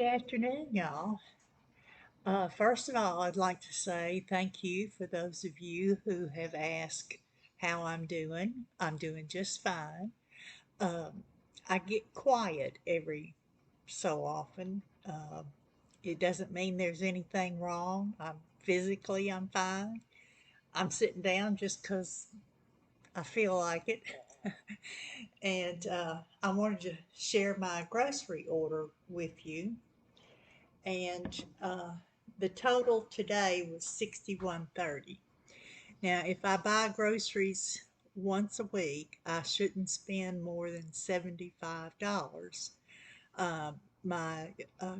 Good afternoon, y'all. First of all, I'd like to say thank you for those of you who have asked how I'm doing. I'm doing just fine. Um, I get quiet every so often. It doesn't mean there's anything wrong. I'm fine. I'm sitting down just 'cause I feel like it. And I wanted to share my grocery order with you. And the total today was 61.30. Now, if I buy groceries once a week, I shouldn't spend more than $75. My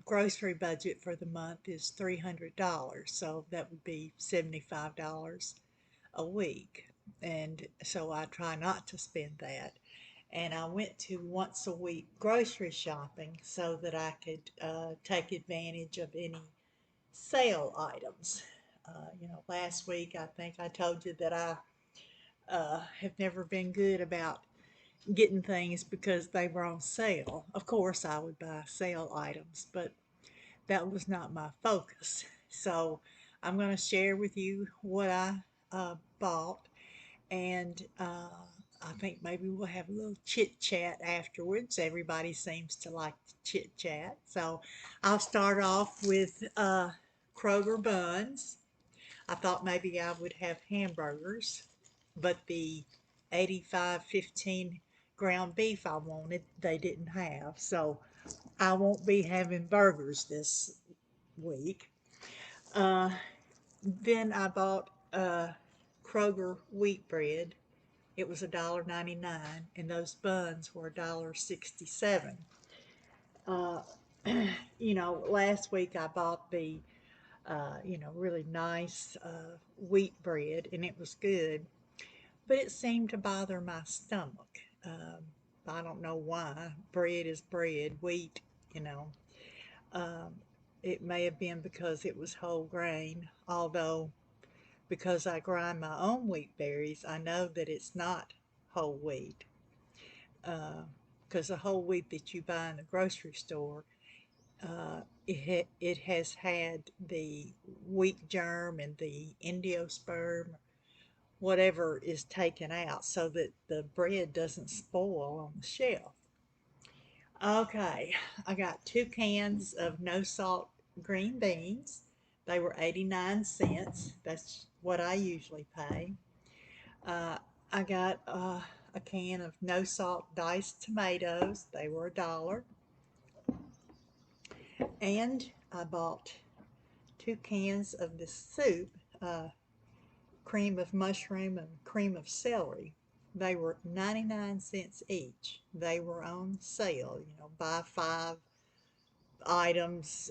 grocery budget for the month is $300, so that would be $75 a week. And so I try not to spend that. And I went to once a week grocery shopping so that I could take advantage of any sale items. Last week I think I told you that I have never been good about getting things because they were on sale. Of course, I would buy sale items, but that was not my focus. So I'm going to share with you what I bought, and I think maybe we'll have a little chit chat afterwards. Everybody seems to like to chit chat. So I'll start off with Kroger buns. I thought maybe I would have hamburgers, but the 85/15 ground beef I wanted, they didn't have. So I won't be having burgers this week. Uh, then I bought Kroger wheat bread. It was $1.99, and those buns were $1.67. Uh, last week I bought the really nice wheat bread, and it was good, but it seemed to bother my stomach. I don't know why. Bread is bread, wheat, you know. Um, it may have been because it was whole grain, although because I grind my own wheat berries, I know that it's not whole wheat. Because the whole wheat that you buy in the grocery store, it has had the wheat germ and the endiosperm, whatever is taken out so that the bread doesn't spoil on the shelf. Okay, I got 2 cans of no salt green beans. They were 89 cents. That's what I usually pay. Uh, I got a can of no salt diced tomatoes. They were $1. And I bought 2 cans of this soup, uh, cream of mushroom and cream of celery. They were 99 cents each. They were on sale, buy 5 items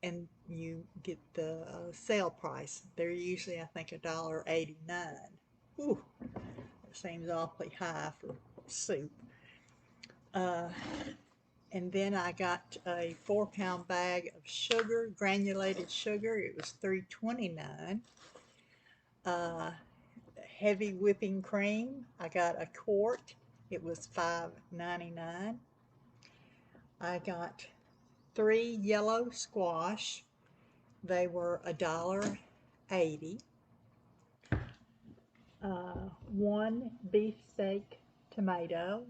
and you get the sale price. They're usually, I think, $1.89. Ooh, that seems awfully high for soup. Uh, and then I got a 4-pound bag of sugar, granulated sugar. It was $3.29. Uh, Heavy whipping cream. I got a quart. It was $5.99. I got 3 yellow squash. They were $1.80. 1 beefsteak tomato,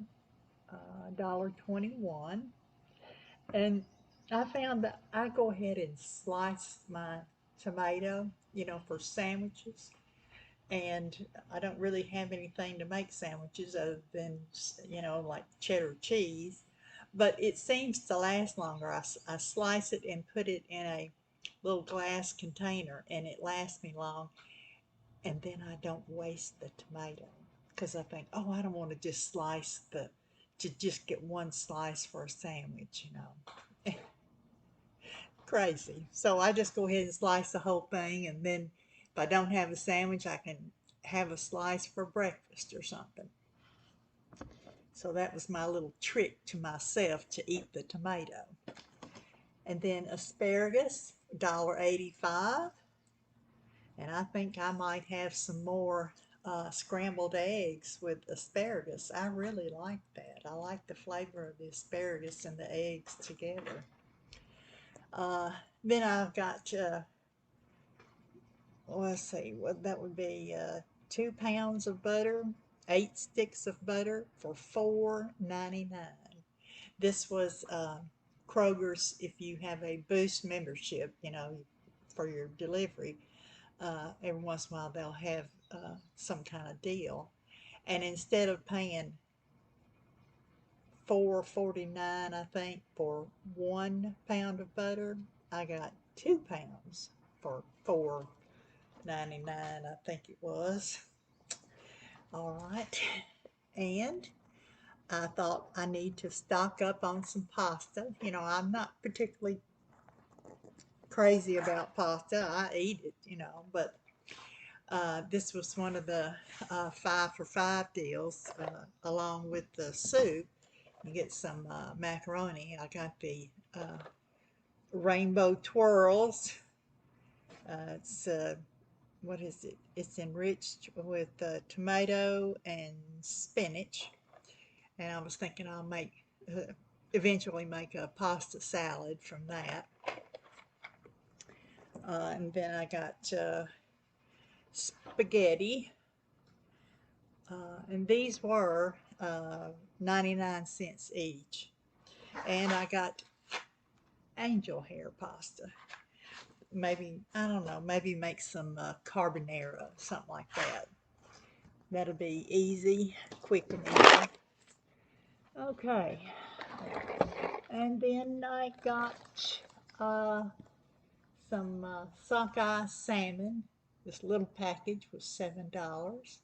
$1.21. And I found that I go ahead and slice my tomato, for sandwiches. And I don't really have anything to make sandwiches other than, like cheddar cheese. But it seems to last longer. I slice it and put it in a little glass container, and it lasts me long. And then I don't waste the tomato because I think, oh, I don't want to to just get one slice for a sandwich. Crazy. So I just go ahead and slice the whole thing, and then if I don't have a sandwich, I can have a slice for breakfast or something. So that was my little trick to myself to eat the tomato. And then asparagus, $1.85. And I think I might have some more scrambled eggs with asparagus. I really like that. I like the flavor of the asparagus and the eggs together. Uh, then I've got, let's see, what that would be 2 pounds of butter, 8 sticks of butter for $4.99. This was Kroger's. If you have a Boost membership, for your delivery, every once in a while they'll have some kind of deal. And instead of paying $4.49, I think, for 1 pound of butter, I got 2 pounds for $4.99, I think it was. All right, and I thought I need to stock up on some pasta. I'm not particularly crazy about pasta. I eat it, but this was one of the 5 for $5 deals, along with the soup. You get some macaroni. I got the rainbow twirls. It's what is it? It's enriched with tomato and spinach. And I was thinking I'll eventually make a pasta salad from that. And then I got spaghetti. And these were 99 cents each. And I got angel hair pasta. Maybe, I don't know, maybe make some carbonara, something like that. That'll be easy, quick and easy. Okay. And then I got some sockeye salmon. This little package was $7.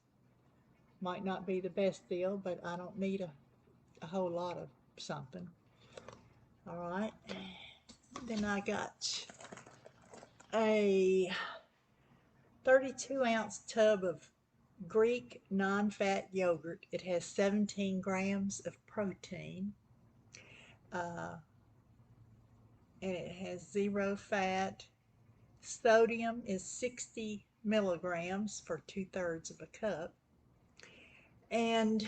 Might not be the best deal, but I don't need a whole lot of something. All right. Then I got a 32-ounce tub of Greek non-fat yogurt. It has 17 grams of protein, and it has 0 fat. Sodium is 60 milligrams for 2/3 of a cup. And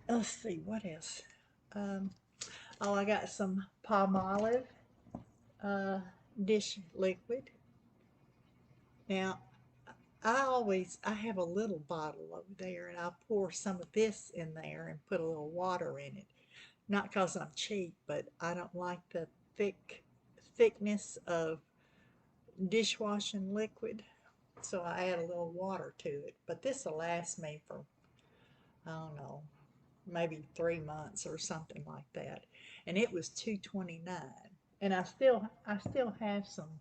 let's see, what else? I got some Palmolive dish liquid. Now, I have a little bottle over there, and I'll pour some of this in there and put a little water in it. Not because I'm cheap, but I don't like the thickness of dishwashing liquid, so I add a little water to it. But this will last me for, I don't know, maybe 3 months or something like that. And it was $2.29, and I still have some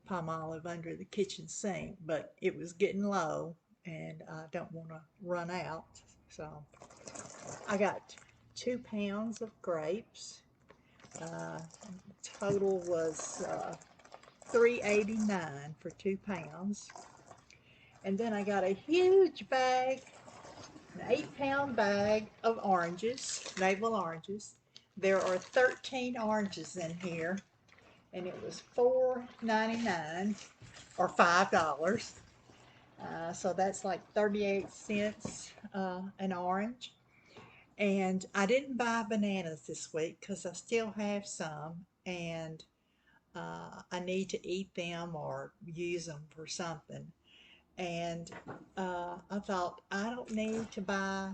Palmolive under the kitchen sink, but it was getting low, and I don't want to run out. So I got 2 pounds of grapes. Total was $3.89 for 2 pounds. And then I got a huge bag, an 8-pound bag of oranges, navel oranges. There are 13 oranges in here, and it was $4.99 or $5. So that's like 38 cents an orange. And I didn't buy bananas this week because I still have some, and I need to eat them or use them for something. And I thought I don't need to buy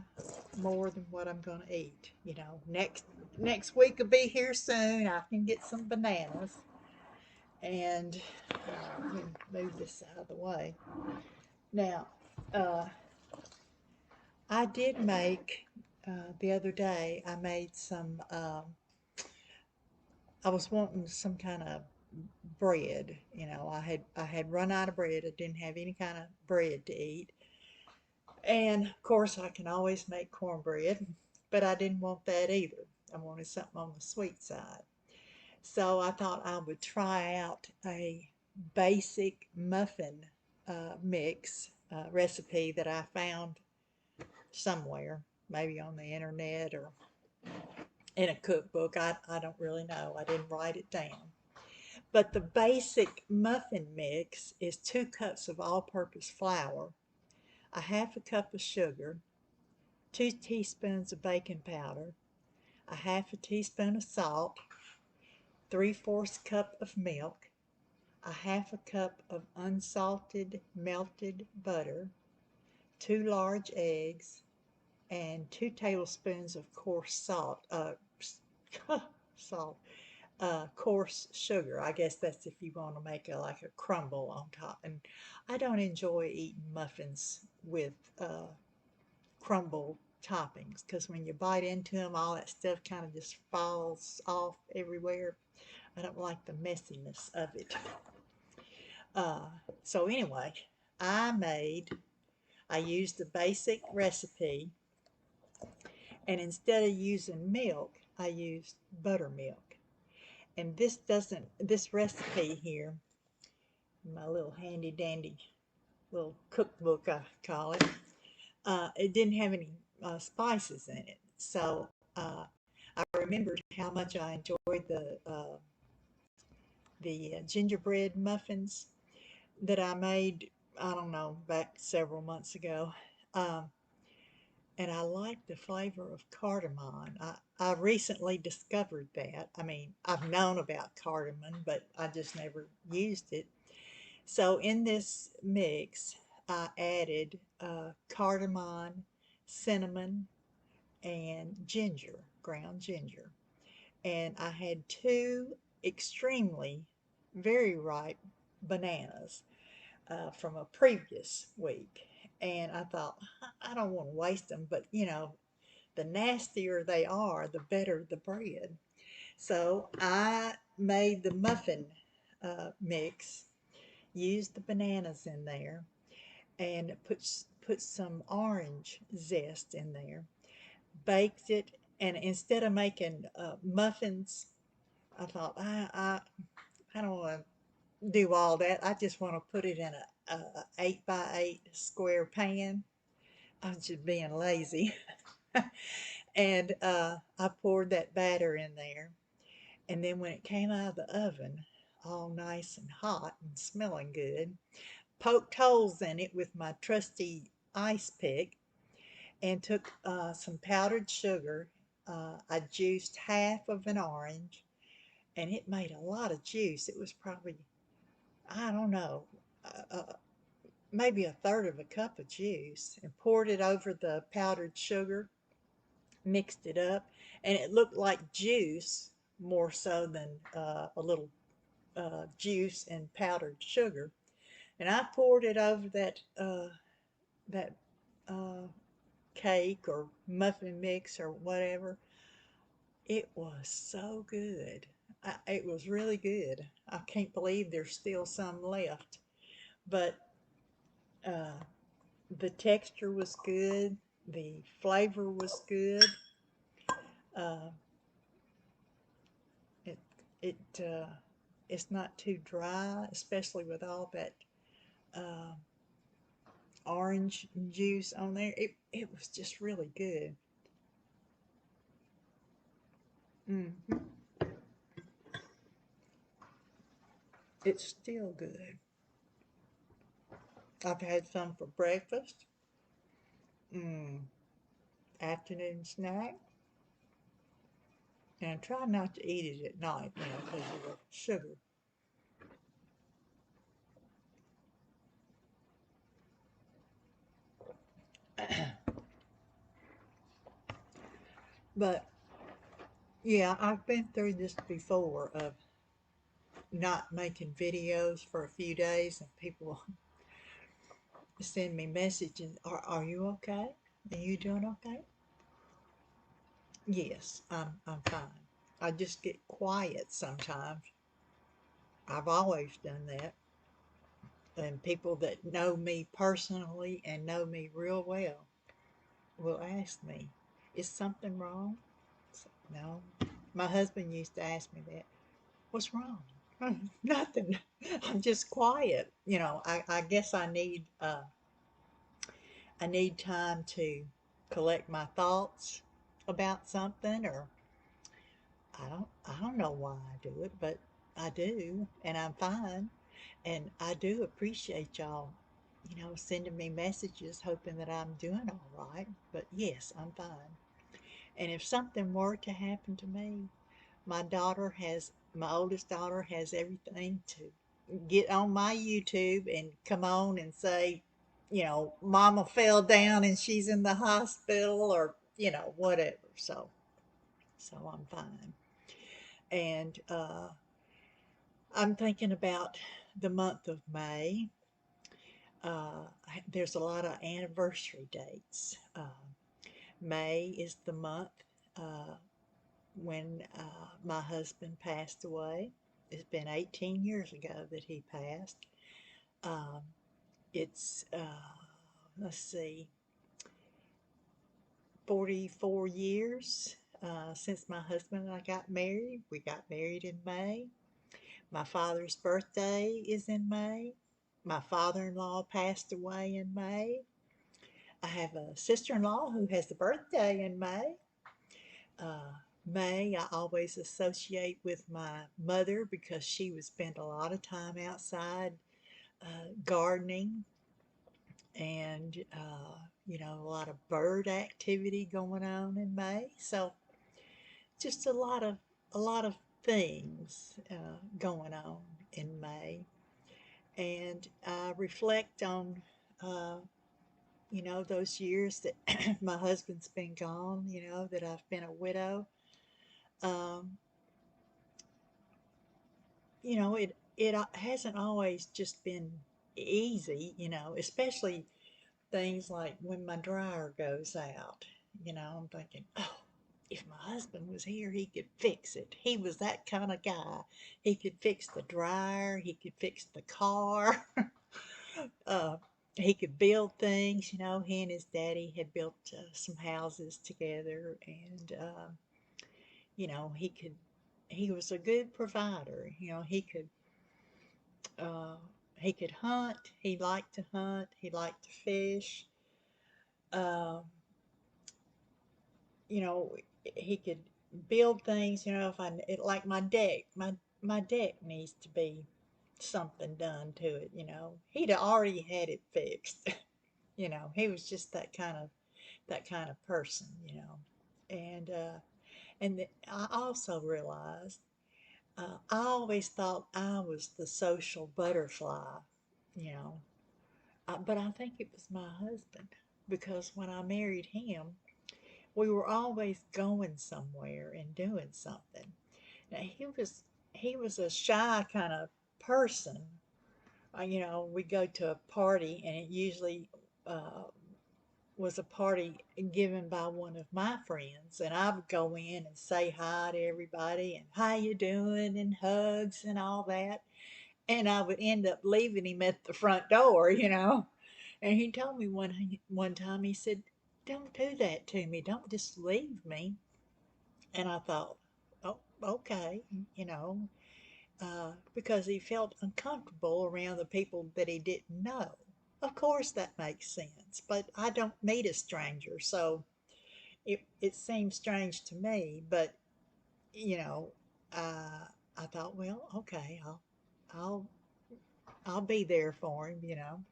more than what I'm going to eat. Next week will be here soon. I can get some bananas. And let me move this out of the way. Now, I did make the other day. I made some. I was wanting some kind of bread. I had run out of bread. I didn't have any kind of bread to eat. And of course, I can always make cornbread, but I didn't want that either. I wanted something on the sweet side. So I thought I would try out a basic muffin mix recipe that I found somewhere, maybe on the internet or in a cookbook. I don't really know. I didn't write it down. But the basic muffin mix is 2 cups of all-purpose flour, a half a cup of sugar, 2 teaspoons of baking powder, a half a teaspoon of salt, 3/4 cup of milk, a half a cup of unsalted melted butter, 2 large eggs, and 2 tablespoons of coarse salt, salt, coarse sugar. I guess that's if you want to make a like a crumble on top. And I don't enjoy eating muffins with crumble toppings because when you bite into them, all that stuff kind of just falls off everywhere. I don't like the messiness of it. Uh, so anyway, I made, I used the basic recipe, and instead of using milk, I used buttermilk. And this recipe here, my little handy dandy little cookbook, I call it, it didn't have any spices in it. So I remembered how much I enjoyed the gingerbread muffins that I made, I don't know, back several months ago. Um, and I like the flavor of cardamom. I recently discovered that. I mean, I've known about cardamom, but I just never used it. So in this mix, I added cardamom, cinnamon, and ginger, ground ginger. And I had two extremely very ripe bananas from a previous week. And I thought, I don't want to waste them, but you know, the nastier they are, the better the bread. So I made the muffin mix, used the bananas in there, and put some orange zest in there, baked it, and instead of making muffins, I thought I don't want to do all that. I just want to put it in a 8 by 8 square pan. I'm just being lazy. And I poured that batter in there. And then when it came out of the oven, all nice and hot and smelling good, poked holes in it with my trusty ice pick and took some powdered sugar. I juiced half of an orange, and it made a lot of juice. It was probably, I don't know, uh, uh, maybe a third of a cup of juice, and poured it over the powdered sugar, mixed it up, and it looked like juice more so than a little juice and powdered sugar. And I poured it over that uh, cake or muffin mix or whatever. It was so good. It was really good. I can't believe there's still some left. But uh, the texture was good. The flavor was good. Uh, it it it's not too dry, especially with all that uh, orange juice on there. It was just really good. Mm, it's still good. I've had some for breakfast, mm, afternoon snack, and I try not to eat it at night, you know, because of the sugar. But yeah, I've been through this before of not making videos for a few days, and people send me messages. Are you okay? Are you doing okay? Yes, I'm fine. I just get quiet sometimes. I've always done that. And people that know me personally and know me real well will ask me, is something wrong? So, no. My husband used to ask me that. What's wrong? Nothing. I'm just quiet. You know, I guess I need time to collect my thoughts about something, or I don't know why I do it, but I do, and I'm fine. And I do appreciate y'all, you know, sending me messages hoping that I'm doing all right. But yes, I'm fine. And if something were to happen to me, my daughter has my oldest daughter has everything to get on my YouTube and come on and say, Mama fell down and she's in the hospital, or whatever. So I'm fine. And I'm thinking about the month of May. Uh, there's a lot of anniversary dates. May is the month uh, when my husband passed away. It's been 18 years ago that he passed. Um, it's, let's see, 44 years since my husband and I got married. We got married in May. My father's birthday is in May. My father-in-law passed away in May. I have a sister-in-law who has a birthday in May. Uh, May I always associate with my mother because she would spend a lot of time outside gardening and a lot of bird activity going on in May. So just a lot of things going on in May, and I reflect on uh, those years that my husband's been gone. That I've been a widow. Um, it hasn't always just been easy. Especially things like when my dryer goes out. I'm thinking, oh, if my husband was here, he could fix it. He was that kind of guy. He could fix the dryer, he could fix the car, uh, he could build things. He and his daddy had built some houses together, and, he was a good provider. Uh, he could hunt, he liked to hunt, he liked to fish. Um, you know, he could build things. If like my deck needs to be something done to it. He'd already had it fixed. He was just that kind of person. And I also realized I always thought I was the social butterfly. You know, but I think it was my husband, because when I married him, we were always going somewhere and doing something. Now, he was a shy kind of person. We go to a party, and it usually uh, was a party given by one of my friends, and I would go in and say hi to everybody and how you doing and hugs and all that, and I would end up leaving him at the front door. And he told me one time, he said, "Don't do that to me. Don't just leave me." And I thought, oh, okay, you know, because he felt uncomfortable around the people that he didn't know. Of course, that makes sense, but I don't meet a stranger, so it seems strange to me. But you know, uh, I thought, well, okay, I'll I'll be there for him.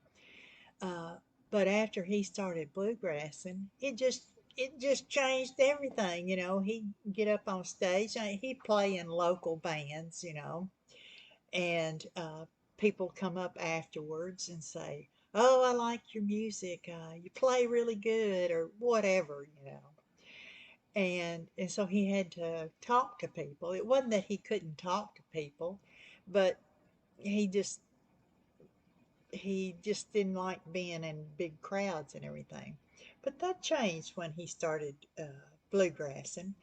Uh, but after he started bluegrassing, it just changed everything. He'd get up on stage. He'd play in local bands. And people come up afterwards and say, "Oh, I like your music. You play really good," or whatever. And so he had to talk to people. It wasn't that he couldn't talk to people, but he just he just didn't like being in big crowds and everything. But that changed when he started bluegrassing,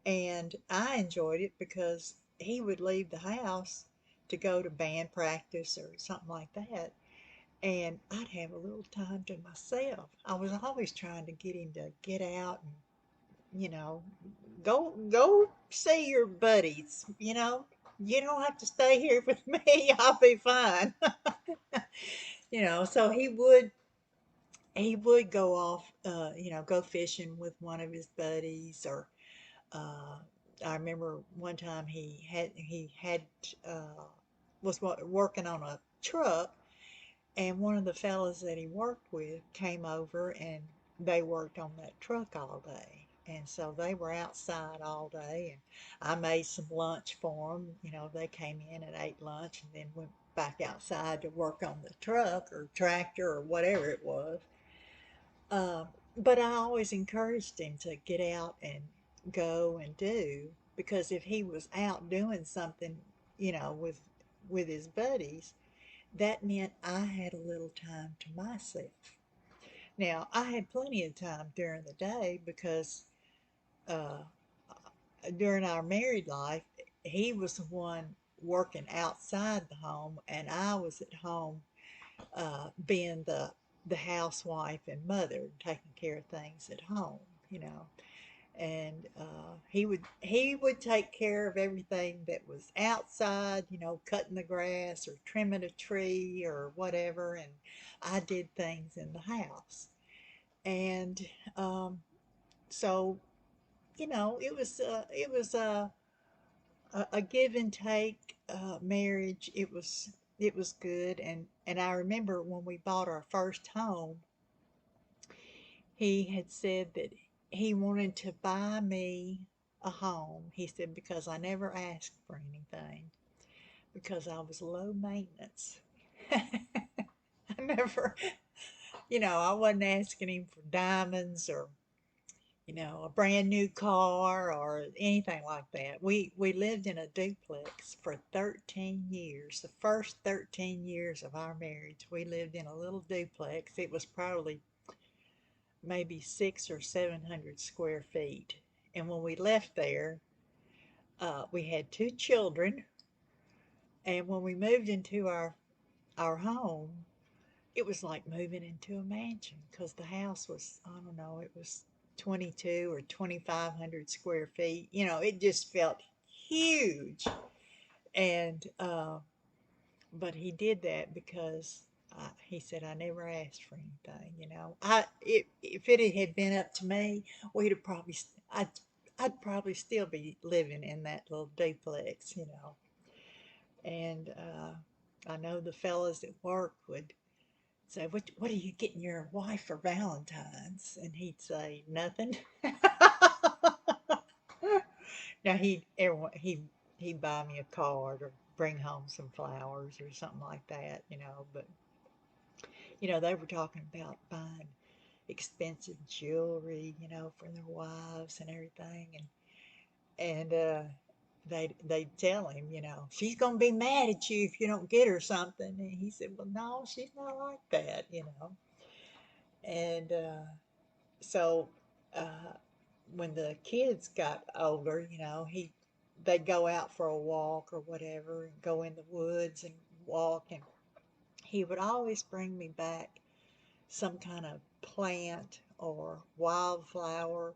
and I enjoyed it because he would leave the house to go to band practice or something like that, and I'd have a little time to myself. I was always trying to get him to get out and go see your buddies. You don't have to stay here with me. I'll be fine. So he would go off, go fishing with one of his buddies, or uh, I remember one time he had was working on a truck, and one of the fellas that he worked with came over, and they worked on that truck all day. And so they were outside all day, and I made some lunch for them. You know, they came in and ate lunch and then went back outside to work on the truck or tractor or whatever it was. Uh, but I always encouraged him to get out and go and do, because if he was out doing something, you know, with his buddies, that meant I had a little time to myself. Now, I had plenty of time during the day because uh, during our married life, he was the one working outside the home, and I was at home being the housewife and mother, taking care of things at home, you know. And he would take care of everything that was outside, you know, cutting the grass or trimming a tree or whatever, and I did things in the house. And um, so, you know, it was a give and take marriage. It was good, and I remember when we bought our first home, he had said that he wanted to buy me a home. He said because I never asked for anything, because I was low maintenance. I never, I wasn't asking him for diamonds or a brand new car or anything like that. We lived in a duplex for 13 years. The first 13 years of our marriage, we lived in a little duplex. It was probably maybe 600 or 700 square feet. And when we left there, we had two children. And when we moved into our home, it was like moving into a mansion, because the house was, I don't know, it was 22 or 2,500 square feet. It just felt huge. And, but he did that because he said, I never asked for anything. If it had been up to me, we'd have probably, I'd probably still be living in that little duplex. And I know the fellas at work would say, what are you getting your wife for Valentine's? And he'd say, nothing. Now he'd buy me a card or bring home some flowers or something like that. But they were talking about buying expensive jewelry, for their wives and everything, and they'd tell him, she's gonna be mad at you if you don't get her something. And he said, well, no, she's not like that. And so uh, when the kids got older, they'd go out for a walk or whatever, and go in the woods and walk, and he would always bring me back some kind of plant or wildflower,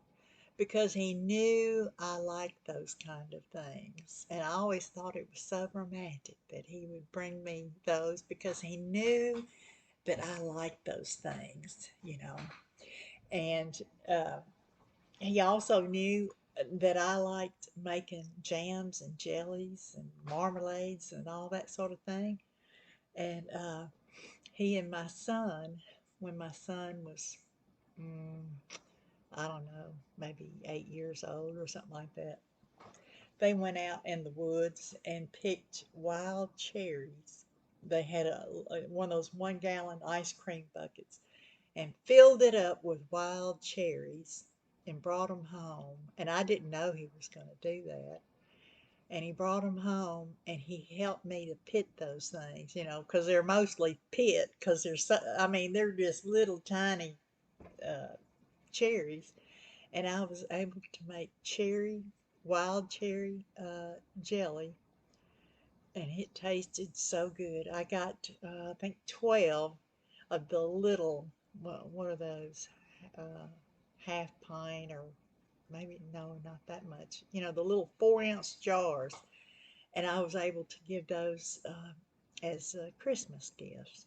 because he knew I liked those kind of things. And I always thought it was so romantic that he would bring me those, because he knew that I liked those things. And uh, he also knew that I liked making jams and jellies and marmalades and all that sort of thing. And he and my son, when my son was, mm, I don't know, maybe 8 years old or something like that, they went out in the woods and picked wild cherries. They had one of those 1 gallon ice cream buckets and filled it up with wild cherries and brought them home. And I didn't know he was going to do that. And he brought them home and he helped me to pit those things, because they're mostly pit, because they're just little tiny uh, cherries. And I was able to make wild cherry jelly, and it tasted so good. I got, I think, 12 of the little, what are those, uh, half pint, or maybe, no, not that much, the little 4 ounce jars. And I was able to give those as Christmas gifts.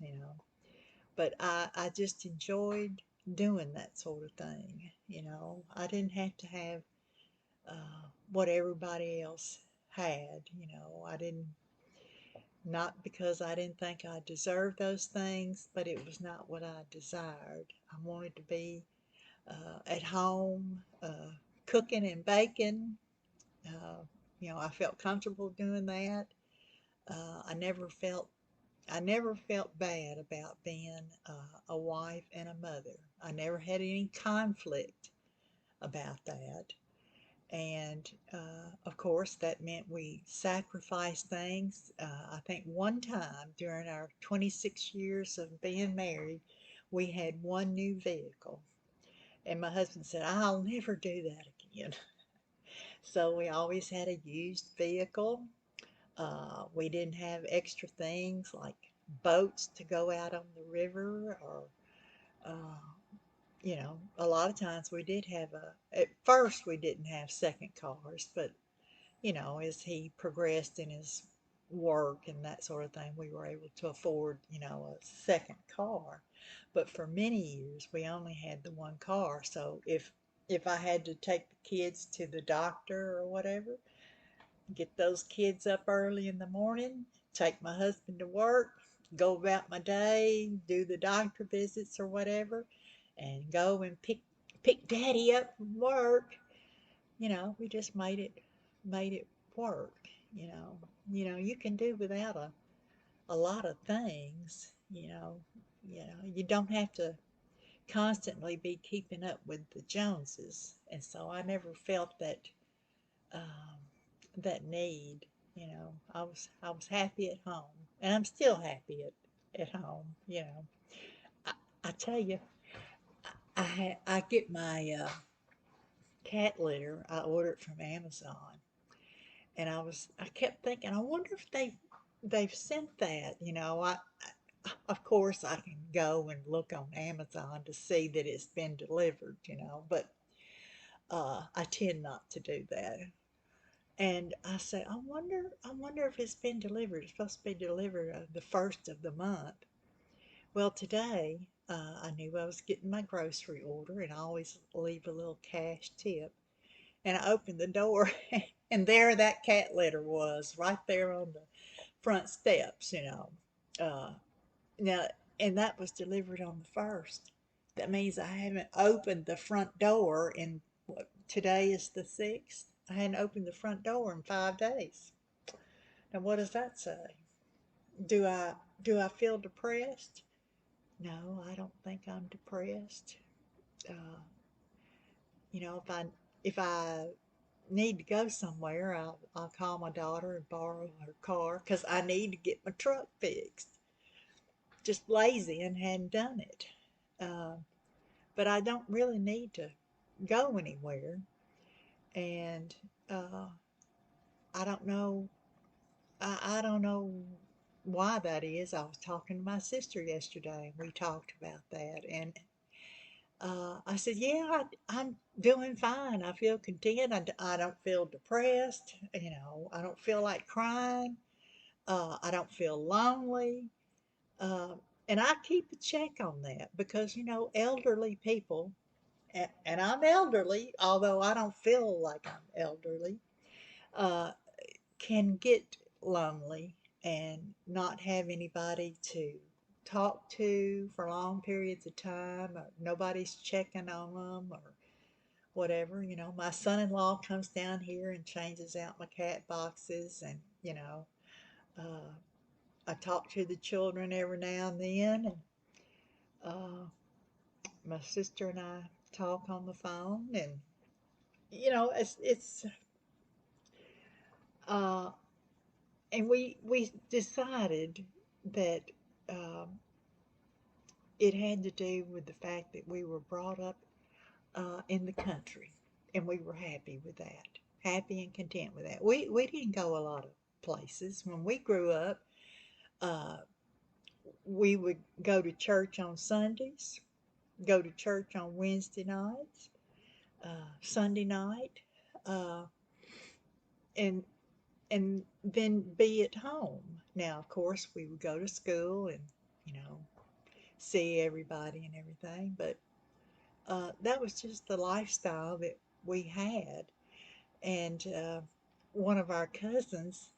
But I just enjoyed doing that sort of thing. I didn't have to have what everybody else had. I didn't, not because I didn't think I deserved those things, but it was not what I desired. I wanted to be at home. cooking and baking. Uh, I felt comfortable doing that. I never felt bad about being a wife and a mother. I never had any conflict about that. And of course, that meant we sacrificed things. I think one time during our 26 years of being married, we had one new vehicle. And my husband said, I'll never do that again. So we always had a used vehicle. We didn't have extra things like boats to go out on the river or, uh, a lot of times we did have at first we didn't have second cars, but, as he progressed in his work and that sort of thing, we were able to afford, a second car. But for many years, we only had the one car. So if I had to take the kids to the doctor or whatever, get those kids up early in the morning, take my husband to work, go about my day, do the doctor visits or whatever, and go and pick daddy up from work. We just made it work. You can do without a lot of things. You don't have to constantly be keeping up with the Joneses, and so I never felt um, that need. I was happy at home, and I'm still happy at home. I, I tell you, I get my cat litter. I order it from Amazon, and I kept thinking, I wonder if they've sent that. Of course I can go and look on Amazon to see that it's been delivered. But I tend not to do that. And I said, I wonder if it's been delivered. It's supposed to be delivered the first of the month. Well, today I knew I was getting my grocery order, and I always leave a little cash tip. And I opened the door, and there that cat litter was, right there on the front steps. Uh, now, and that was delivered on the first. That means I haven't opened the front door in what today is the 6th. I hadn't opened the front door in 5 days. Now, what does that say? Do I feel depressed? No, I don't think I'm depressed. Uh, if I need to go somewhere, I'll call my daughter and borrow her car because I need to get my truck fixed. Just lazy and hadn't done it. Uh, but I don't really need to go anywhere. And uh, I don't know. I don't know why that is. I was talking to my sister yesterday, and we talked about that. And I said, "Yeah, I'm doing fine. I feel content. I don't feel depressed. I don't feel like crying. I don't feel lonely. Uh, and I keep a check on that because, elderly people, and I'm elderly, although I don't feel like I'm elderly, uh, can get lonely and not have anybody to talk to for long periods of time, or nobody's checking on them, or whatever. My son-in-law comes down here and changes out my cat boxes, and uh, I talk to the children every now and then, and uh, my sister and I talk on the phone, and it's uh, and we decided that um, it had to do with the fact that we were brought up in the country, and we were happy with that, happy and content with that. We didn't go a lot of places when we grew up. Uh, we would go to church on Sundays, go to church on Wednesday nights, Sunday night, uh, and and then be at home. Now, of course, we would go to school and you know see everybody and everything, but that was just the lifestyle that we had. And one of our cousins,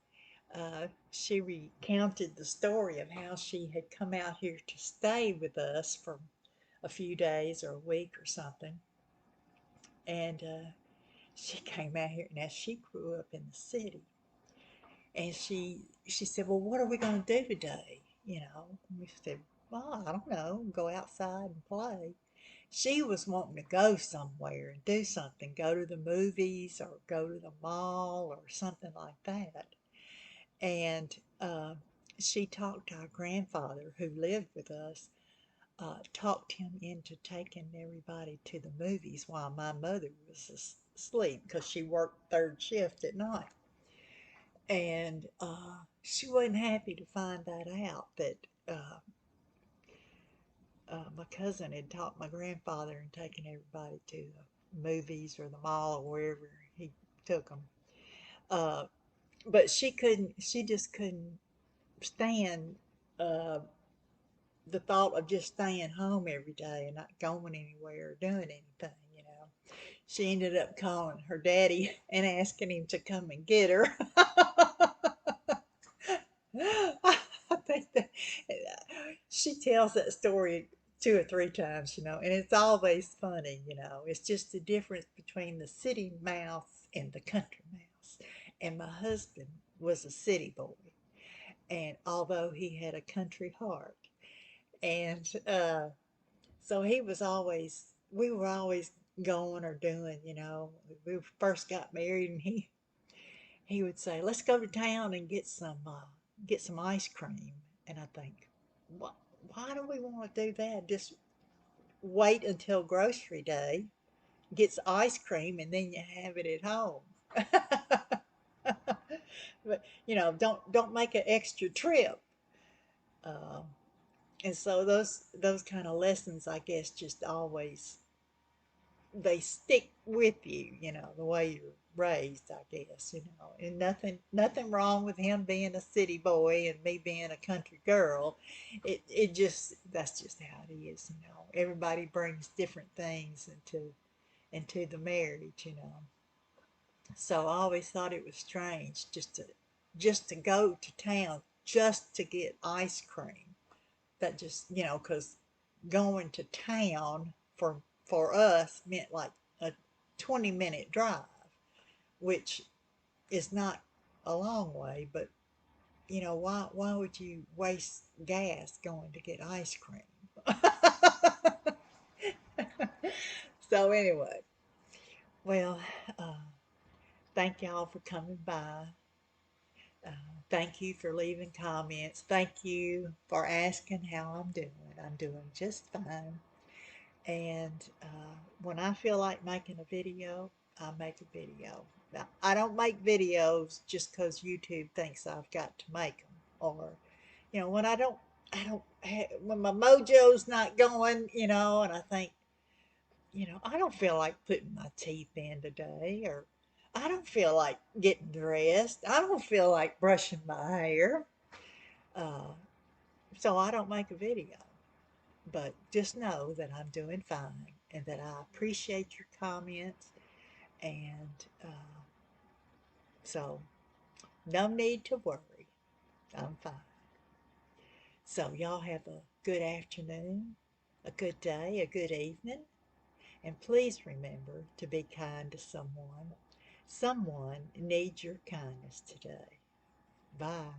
she recounted the story of how she had come out here to stay with us for a few days or a week or something. And she came out here. Now she grew up in the city, and she said, "Well, what are we going to do today?" And we said, "Well, I don't know. Go outside and play." She was wanting to go somewhere and do something, go to the movies or go to the mall or something like that. And she talked our grandfather, who lived with us, talked him into taking everybody to the movies while my mother was asleep because she worked third shift at night. And she wasn't happy to find that out that my cousin had talked my grandfather and taken everybody to the movies or the mall or wherever he took them. Uh, but she just couldn't stand uh, the thought of just staying home every day and not going anywhere or doing anything. She ended up calling her daddy and asking him to come and get her. I think that she tells that story two or three times, and it's always funny. It's just the difference between the city mouse and the country mouse. And my husband was a city boy, and although he had a country heart, and so we were always going or doing. We first got married, and he would say, "Let's go to town and get some ice cream." And I think, what? Why do we want to do that? Just wait until grocery day, gets ice cream, and then you have it at home. But don't make an extra trip. Um, and so those kind of lessons, I guess, just always they stick with you, the way you're raised, I guess. And nothing wrong with him being a city boy and me being a country girl. It just that's just how it is. Everybody brings different things into the marriage. So I always thought it was strange just to go to town just to get ice cream. That just, because going to town for us meant like a 20-minute drive, which is not a long way, but why would you waste gas going to get ice cream? So anyway, well, uh, thank y'all for coming by. Uh, Thank you for leaving comments. Thank you for asking how I'm doing. I'm doing just fine. And when I feel like making a video, I make a video. Now, I don't make videos just because YouTube thinks I've got to make them, or when when my mojo's not going, and I think, I don't feel like putting my teeth in today, or I don't feel like getting dressed. I don't feel like brushing my hair. Uh, so I don't make a video. But just know that I'm doing fine and that I appreciate your comments. And so, no need to worry. I'm fine. So, y'all have a good afternoon, a good day, a good evening. And please remember to be kind to someone. Someone needs your kindness today. Bye.